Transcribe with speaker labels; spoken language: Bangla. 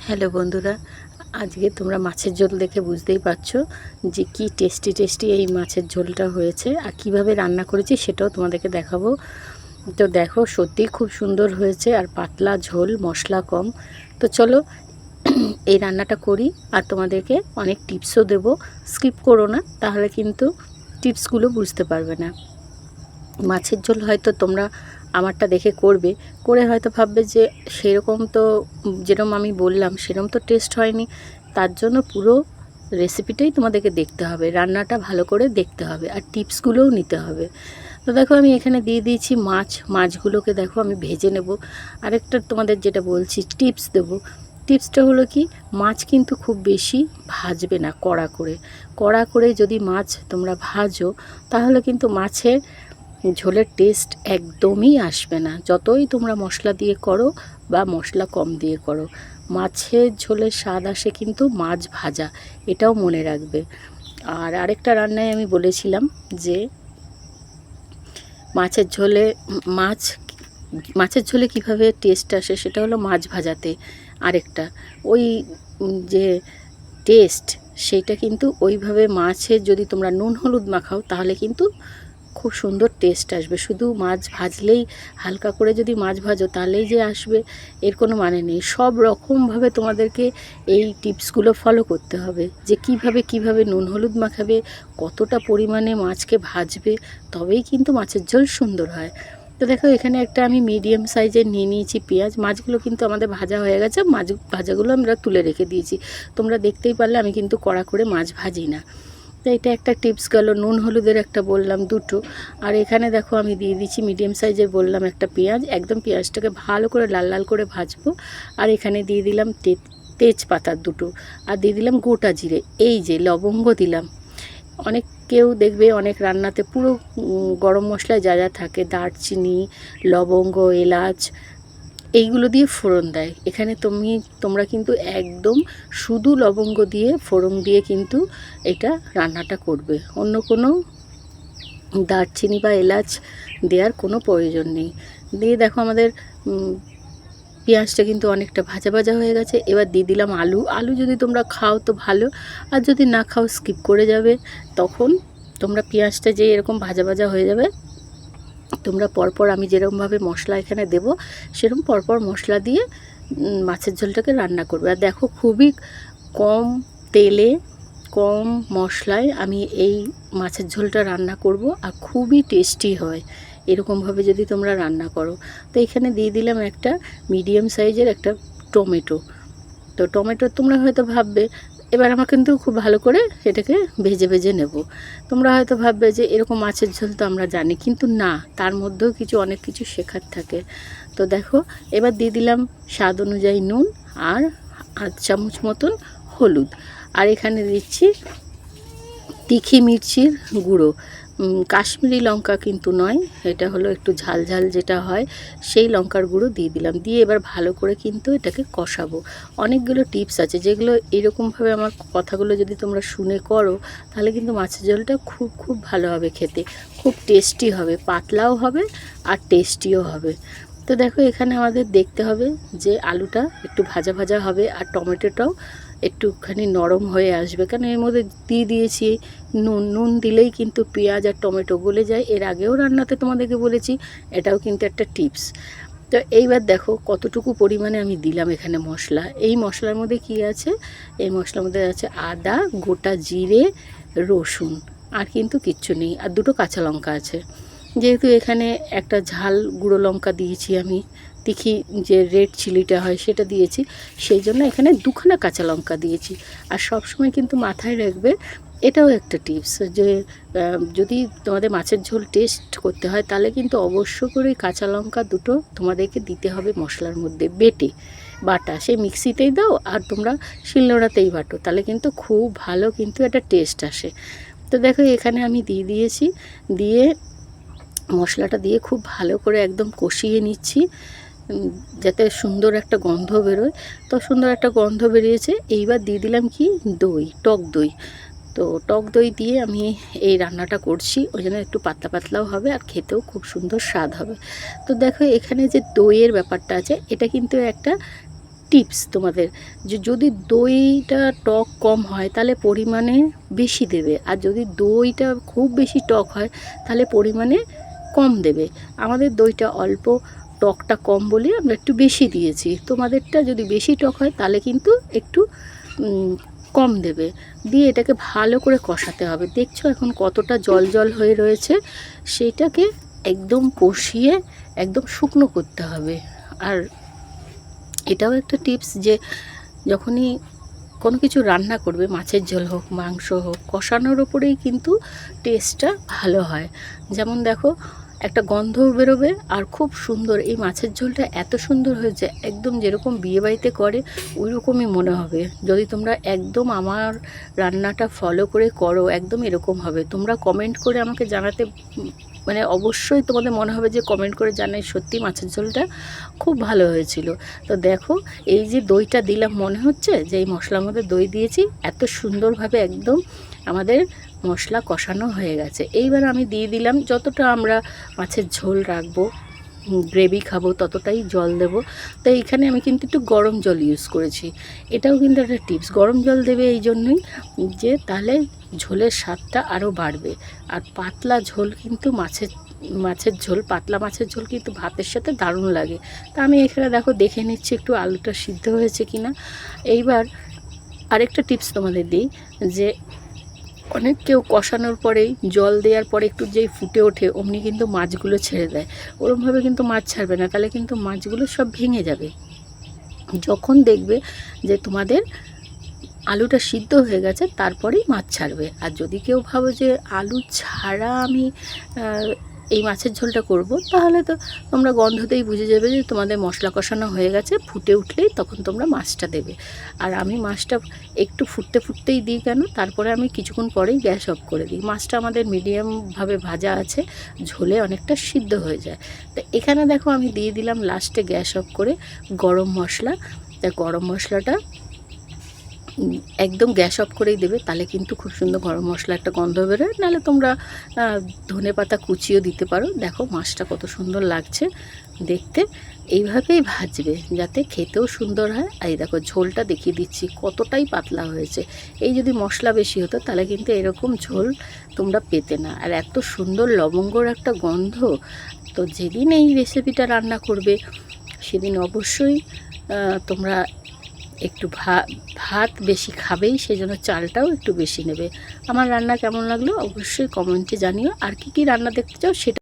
Speaker 1: হ্যালো বন্ধুরা, আজকে তোমরা মাছের ঝোল দেখে বুঝতেই পারছো যে কি টেস্টি টেস্টি এই মাছের ঝোলটা হয়েছে আর কিভাবে রান্না করেছি সেটাও তোমাদেরকে দেখাবো। তো দেখো, সত্যিই খুব সুন্দর হয়েছে আর পাতলা ঝোল, মশলা কম। তো চলো এই রান্নাটা করি আর তোমাদেরকে অনেক টিপসও দেবো। স্কিপ করো না, তাহলে কিন্তু টিপসগুলো বুঝতে পারবে না। মাছের ঝোল হয়তো তোমরা আমারটা দেখে করবে, করে হয়তো ভাববে যে সেরকম তো, যেরকম আমি বললাম সেরকম তো টেস্ট হয়নি। তার জন্য পুরো রেসিপিটাই তোমাদেরকে দেখতে হবে, রান্নাটা ভালো করে দেখতে হবে আর টিপসগুলোও নিতে হবে। তো দেখো, আমি এখানে দিয়ে দিয়েছি মাছগুলোকে দেখো আমি ভেজে নেব। আরেকটা তোমাদের যেটা বলছি টিপস দেব, টিপসটা হলো কি, মাছ কিন্তু খুব বেশি ভাজবে না। কড়া করে যদি মাছ তোমরা ভাজো তাহলে কিন্তু মাছের ঝোলের টেস্ট একদমই আসবে না, যতই তোমরা মশলা দিয়ে করো বা মশলা কম দিয়ে করো। মাছের ঝোলের স্বাদ আসে কিন্তু মাছ ভাজা, এটাও মনে রাখবে। আর আরেকটা রান্নায় আমি বলেছিলাম যে মাছের ঝোলে মাছ মাছের ঝোলে কীভাবে টেস্ট আসে, সেটা হলো মাছ ভাজাতে। আরেকটা ওই যে টেস্ট, সেইটা কিন্তু ওইভাবে মাছের যদি তোমরা নুন হলুদ মাখাও তাহলে কিন্তু খুব সুন্দর টেস্ট আসবে। শুধু মাছ ভাজলেই, হালকা করে যদি মাছ ভাজো তাহলেই যে আসবে এর কোনো মানে নেই। সব রকমভাবে তোমাদেরকে এই টিপসগুলো ফলো করতে হবে, যে কিভাবে নুন হলুদ মাখাবে, কতটা পরিমাণে মাছকে ভাজবে, তবেই কিন্তু মাছের ঝোল সুন্দর হয়। তো দেখো, এখানে একটা আমি মিডিয়াম সাইজের নিয়ে নিয়েছি পেঁয়াজ। মাছগুলো কিন্তু আমাদের ভাজা হয়ে গেছে, মাছ ভাজাগুলো আমরা তুলে রেখে দিয়েছি। তোমরা দেখতেই পারলে আমি কিন্তু কড়া করে মাছ ভাজি না। তো এটা একটা টিপস গেল। নুন হলুদের একটা বললাম, দুটো। আর এখানে দেখো আমি দিয়ে দিচ্ছি মিডিয়াম সাইজের বললাম একটা পেঁয়াজ, একদম পেঁয়াজটাকে ভালো করে লাল লাল করে ভাজবো। আর এখানে দিয়ে দিলাম তেজপাতা দুটো, আর দিয়ে দিলাম গোটা জিরে, এই যে লবঙ্গ দিলাম। অনেক কেউ দেখবে অনেক রান্নাতে পুরো গরম মশলায় যা যা থাকে, দারচিনি, লবঙ্গ, এলাচ, এইগুলো দিয়ে ফোড়ন দেয়। এখানে তোমরা কিন্তু একদম শুধু লবঙ্গ দিয়ে ফোড়ন দিয়ে কিন্তু এটা রান্নাটা করবে, অন্য কোনো দারচিনি বা এলাচ দেওয়ার কোনো প্রয়োজন নেই। দিয়ে দেখো আমাদের পেঁয়াজটা কিন্তু অনেকটা ভাজা ভাজা হয়ে গেছে। এবার দিয়ে দিলাম আলু যদি তোমরা খাও তো ভালো, আর যদি না খাও স্কিপ করে যাবে। তখন তোমরা পেঁয়াজটা যে এরকম ভাজা ভাজা হয়ে যাবে, তোমরা পরপর আমি যেরকমভাবে মশলা এখানে দেব সেরকম পরপর মশলা দিয়ে মাছের ঝোলটাকে রান্না করবে। আর দেখো, খুবই কম তেলে, কম মশলায় আমি এই মাছের ঝোলটা রান্না করব, আর খুবই টেস্টি হয় এরকমভাবে যদি তোমরা রান্না করো। তো এখানে দিয়ে দিলাম একটা মিডিয়াম সাইজের একটা টমেটো। তো টমেটো তোমরা হয়তো ভাববে, এবার আমার কিন্তু খুব ভালো করে এটাকে ভেজে নেব। তোমরা হয়তো ভাববে যে এরকম মাছের ঝোল তো আমরা জানি, কিন্তু না, তার মধ্যেও অনেক কিছু শেখার থাকে। তো দেখো, এবার দিয়ে দিলাম স্বাদ অনুযায়ী নুন আর 1/2 চামচ মতন হলুদ। আর এখানে দিচ্ছি তিখি মির্চির গুঁড়ো, কাশ্মীরি লঙ্কা কিন্তু নয়, এটা হলো একটু ঝাল ঝাল যেটা হয় সেই লঙ্কার গুঁড়ো দিয়ে দিলাম। দিয়ে এবার ভালো করে কিন্তু এটাকে কষাবো। অনেকগুলো টিপস আছে যেগুলো এরকমভাবে আমার কথাগুলো যদি তোমরা শুনে করো তাহলে কিন্তু মাছের ঝোলটা খুব খুব ভালো হবে খেতে, খুব টেস্টি হবে, পাতলাও হবে আর টেস্টিও হবে। তো দেখো, এখানে আমাদের দেখতে হবে যে আলুটা একটু ভাজা ভাজা হবে আর টমেটোটাও একটুখানি নরম হয়ে আসবে, কারণ এর মধ্যে দিয়ে দিয়েছি নুন দিলেই কিন্তু পেঁয়াজ আর টমেটো গলে যায়। এর আগেও রান্নাতে তোমাদেরকে বলেছি, এটাও কিন্তু একটা টিপস। তো এইবার দেখো কতটুকু পরিমাণে আমি দিলাম এখানে মশলা। এই মশলার মধ্যে কি আছে, এই মশলার মধ্যে আছে আদা, গোটা জিরে, রসুন, আর কিন্তু কিচ্ছু নেই। আর দুটো কাঁচা লঙ্কা আছে। যেহেতু এখানে একটা ঝাল গুঁড়ো লঙ্কা দিয়েছি আমি, তিখি যে রেড চিলিটা হয় সেটা দিয়েছি, সেই জন্য এখানে 2খানা কাঁচা লঙ্কা দিয়েছি। আর সব সময় কিন্তু মাথায় রাখবে, এটাও একটা টিপস, যে যদি তোমাদের মাছের ঝোল টেস্ট করতে হয় তাহলে কিন্তু অবশ্য করে কাঁচা লঙ্কা দুটো তোমাদেরকে দিতে হবে মশলার মধ্যে বাটা, সেই মিক্সিতেই দাও আর তোমরা শিলনোড়াতেই বাটো, তাহলে কিন্তু খুব ভালো কিন্তু একটা টেস্ট আসে। তো দেখো, এখানে আমি দিয়ে দিয়েছি, দিয়ে মশলাটা দিয়ে খুব ভালো করে একদম কষিয়ে নিচ্ছি, যাতে সুন্দর একটা গন্ধ বেরোয়। তো সুন্দর একটা গন্ধ বেরিয়েছে। এইবার দিয়ে দিলাম কি, টক দই। তো টক দই দিয়ে আমি এই রান্নাটা করছি, ওই জন্য একটু পাতলা পাতলাও হবে আর খেতেও খুব সুন্দর স্বাদ হবে। তো দেখো, এখানে যে দইয়ের ব্যাপারটা আছে, এটা কিন্তু একটা টিপস তোমাদের, যে যদি দইটা টক কম হয় তাহলে পরিমাণে বেশি দেবে, আর যদি দইটা খুব বেশি টক হয় তাহলে পরিমাণে কম দেবে। আমাদের দইটা অল্প, টকটা কম বলে আমরা একটু বেশি দিয়েছি। তোমাদেরটা যদি বেশি টক হয় তাহলে কিন্তু একটু কম দেবে। দিয়ে এটাকে ভালো করে কষাতে হবে। দেখছো এখন কতটা জল জল হয়ে রয়েছে, সেইটাকে একদম কষিয়ে একদম শুকনো করতে হবে। আর এটাও একটা টিপস যে যখনই কোনো কিছু রান্না করবে, মাছের ঝোল হোক, মাংস হোক, কষানোর ওপরেই কিন্তু টেস্টটা ভালো হয়। যেমন দেখো, একটা গন্ধ বেরোবে আর খুব সুন্দর, এই মাছের ঝোলটা এত সুন্দর হয়েছে, একদম যেরকম বিয়েবাড়িতে করে ওই রকমই মনে হবে। যদি তোমরা একদম আমার রান্নাটা ফলো করে করো, একদম এরকম হবে। তোমরা কমেন্ট করে আমাকে জানাতে, মানে অবশ্যই তোমাদের মনে হবে যে কমেন্ট করে জানাই সত্যি মাছের ঝোলটা খুব ভালো হয়েছিল। তো দেখো, এই যে দইটা দিলাম, মনে হচ্ছে যে এই মশলার মধ্যে দই দিয়েছি, এত সুন্দরভাবে একদম আমাদের মশলা কষানো হয়ে গেছে। এইবার আমি দিয়ে দিলাম, যতটা আমরা মাছের ঝোল রাখবো, গ্রেভি খাবো, ততটাই জল দেব। তো এইখানে আমি কিন্তু একটু গরম জল ইউজ করেছি। এটাও কিন্তু একটা টিপস, গরম জল দেবে এই জন্যই যে তাহলে ঝোলের স্বাদটা আরও বাড়বে। আর পাতলা ঝোল কিন্তু মাছের ঝোল, পাতলা মাছের ঝোল কিন্তু ভাতের সাথে দারুণ লাগে। তা আমি এখানে দেখো দেখে নিচ্ছি একটু আলুটা সিদ্ধ হয়েছে কিনা। এইবার আরেকটা টিপস তোমাদের দিই, যে অনেক কেউ কষানোর পরেই, জল দেওয়ার পরে একটু যেই ফুটে ওঠে অমনি কিন্তু মাছগুলো ছেড়ে দেয়। ওরমভাবে কিন্তু মাছ ছাড়বে না, তাহলে কিন্তু মাছগুলো সব ভেঙে যাবে। যখন দেখবে যে তোমাদের আলুটা সিদ্ধ হয়ে গেছে তারপরেই মাছ ছাড়বে। আর যদি কেউ ভাবো যে আলু ছাড়া আমি এই মাছের ঝোলটা করব, তাহলে তো তোমরা গন্ধতেই বুঝে যাবে যে তোমাদের মশলা কষানো হয়ে গেছে, ফুটে উঠলেই তখন তোমরা মাছটা দেবে। আর আমি মাছটা একটু ফুটতে ফুটতেই দিই, কেন, তারপরে আমি কিছুক্ষণ পরেই গ্যাস অফ করে দিই। মাছটা আমাদের মিডিয়ামভাবে ভাজা আছে, ঝোলে অনেকটা সিদ্ধ হয়ে যায়। তো এখানে দেখো আমি দিয়ে দিলাম লাস্টে গ্যাস অফ করে গরম মশলা। তা গরম মশলাটা একদম গ্যাস অফ করেই দেবে, তাহলে কিন্তু খুব সুন্দর গরম মশলা একটা গন্ধ বেরোয়। নাহলে তোমরা ধনেপাতা কুচিও দিতে পারো। দেখো মাছটা কত সুন্দর লাগছে দেখতে। এইভাবেই ভাজবে যাতে খেতেও সুন্দর হয়। আর এই দেখো ঝোলটা দেখিয়ে দিচ্ছি কতটাই পাতলা হয়েছে। এই যদি মশলা বেশি হতো তাহলে কিন্তু এরকম ঝোল তোমরা পেতে না। আর এত সুন্দর লবঙ্গর একটা গন্ধ। তো যেদিন এই রেসিপিটা রান্না করবে সেদিন অবশ্যই তোমরা একটু ভাত বেশি খাবেই, সেই জন্য চালটাও একটু বেশি নেবে। আমার রান্না কেমন লাগলো অবশ্যই কমেন্টে জানিও। আর কি কি রান্না দেখতে চাও সেটা